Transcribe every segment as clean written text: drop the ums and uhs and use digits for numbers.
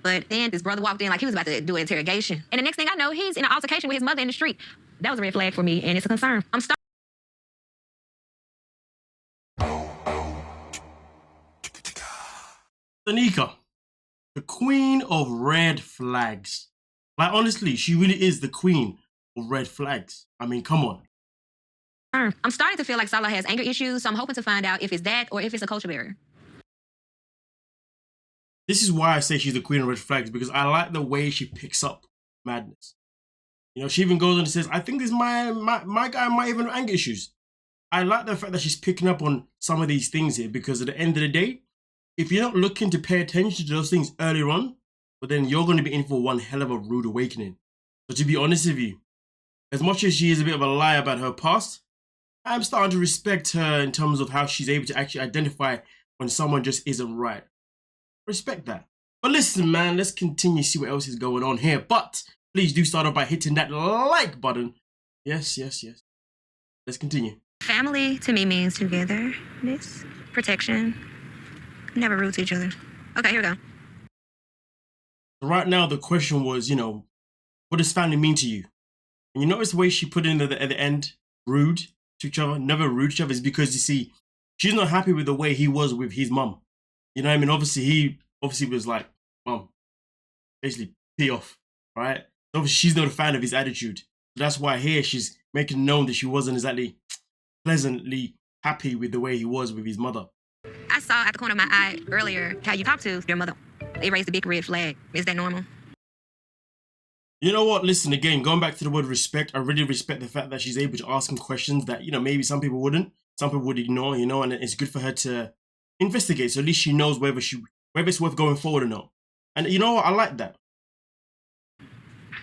But then his brother walked in like he was about to do an interrogation. And the next thing I know, he's in an altercation with his mother in the street. That was a red flag for me, and it's a concern. I'm starting. Stanika, the queen of red flags. Like, honestly, she really is the queen of red flags. I mean, come on. I'm starting to feel like Salah has anger issues, so I'm hoping to find out if it's that or if it's a culture barrier. This is why I say she's the queen of red flags, because I like the way she picks up madness. You know, she even goes on and says, I think this my guy might even have anger issues. I like the fact that she's picking up on some of these things here, because at the end of the day, if you're not looking to pay attention to those things earlier on, but then you're going to be in for one hell of a rude awakening. So to be honest with you, as much as she is a bit of a lie about her past, I'm starting to respect her in terms of how she's able to actually identify when someone just isn't right. Respect that. But listen, man, let's continue to see what else is going on here. But please do start off by hitting that like button. Yes, yes, yes. Let's continue. Family to me means togetherness, protection, never rude to each other. Okay, here we go. Right now, the question was, you know, what does family mean to you? And you notice the way she put it in at the end, rude to each other, never rude to each other, is because, you see, she's not happy with the way he was with his mum. You know what I mean? Obviously, he was like, Mum, basically, pee off, right? Obviously, she's not a fan of his attitude. So that's why here she's making known that she wasn't exactly pleasantly happy with the way he was with his mother. I saw at the corner of my eye earlier how you talked to your mother. It raised a big red flag. Is that normal? You know what? Listen, again, going back to the word respect, I really respect the fact that she's able to ask him questions that, you know, maybe some people wouldn't. Some people would ignore, you know, and it's good for her to investigate. So at least she knows whether it's worth going forward or not. And you know what? I like that.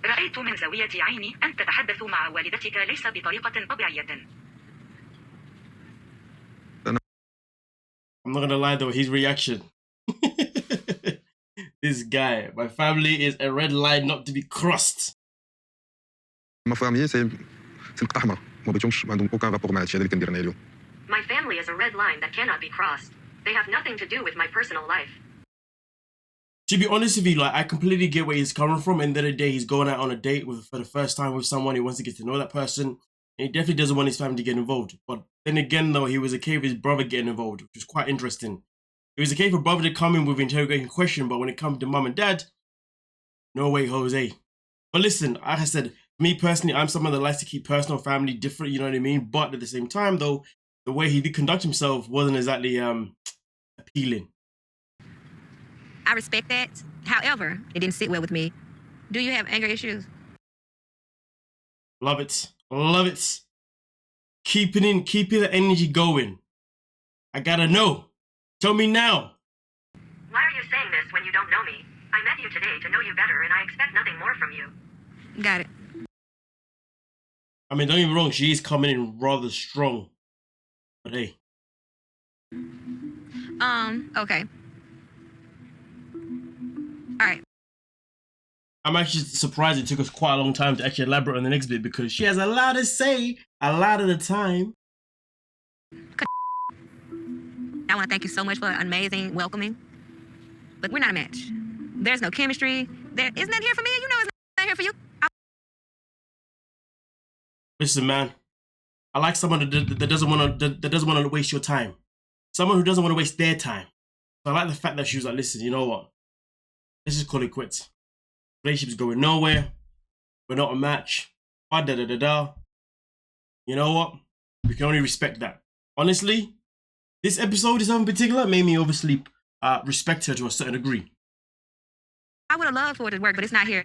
رأيت من زاوية عيني أن تتحدث مع والدتك ليس بطريقة طبيعية. I'm not gonna lie though, his reaction. This guy, my family is a red line not to be crossed. My family is a red line that cannot be crossed. They have nothing to do with my personal life. To be honest with you, like, I completely get where he's coming from. End of the day, he's going out on a date for the first time with someone. He wants to get to know that person. And he definitely doesn't want his family to get involved. But then again, though, he was okay with his brother getting involved, which was quite interesting. It was okay for brother to come in with interrogation question, but when it comes to mum and dad, no way, Jose. But listen, like I said, me personally, I'm someone that likes to keep personal family different, you know what I mean? But at the same time, though, the way he did conduct himself wasn't exactly appealing. I respect that. However, it didn't sit well with me. Do you have anger issues? Love it. Love it. Keeping the energy going. I gotta know. Tell me now. Why are you saying this when you don't know me? I met you today to know you better, and I expect nothing more from you. Got it. I mean, don't get me wrong, she is coming in rather strong. But hey. Okay. All right. I'm actually surprised it took us quite a long time to actually elaborate on the next bit, because she has a lot to say a lot of the time. I want to thank you so much for an amazing welcoming. But we're not a match. There's no chemistry. There isn't that here for me. You know it's not here for you. Listen, man. I like someone that doesn't want to waste your time. Someone who doesn't want to waste their time. So I like the fact that she was like, listen, you know what? Let's just call it quits. Relationship's going nowhere. We're not a match. Da-da-da-da-da. You know what? We can only respect that. Honestly, this episode in particular made me obviously respect her to a certain degree. I would have loved for it to work, but it's not here.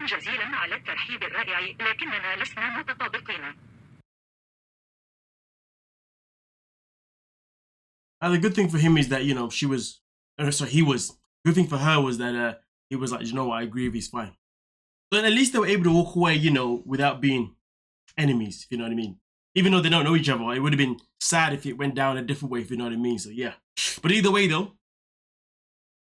جزيلا على الترحيب الرائع، لكننا لسنا متطابقين. The good thing for him is that, you know, he was. Good thing for her was that he was like, you know what, I agree with, he's fine. So at least they were able to walk away, you know, without being enemies, if you know what I mean. Even though they don't know each other, it would have been sad if it went down a different way, if you know what I mean. So yeah. But either way though,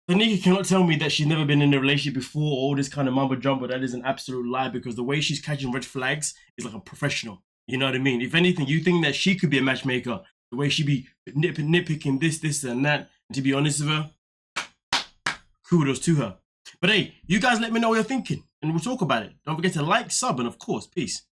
Stanika cannot tell me that she's never been in a relationship before, or all this kind of mumbo jumbo. That is an absolute lie, because the way she's catching red flags is like a professional. You know what I mean? If anything, you think that she could be a matchmaker, the way she be nitpicking this, and that. And to be honest with her, kudos to her. But hey, you guys let me know what you're thinking and we'll talk about it. Don't forget to like, sub, and of course, peace.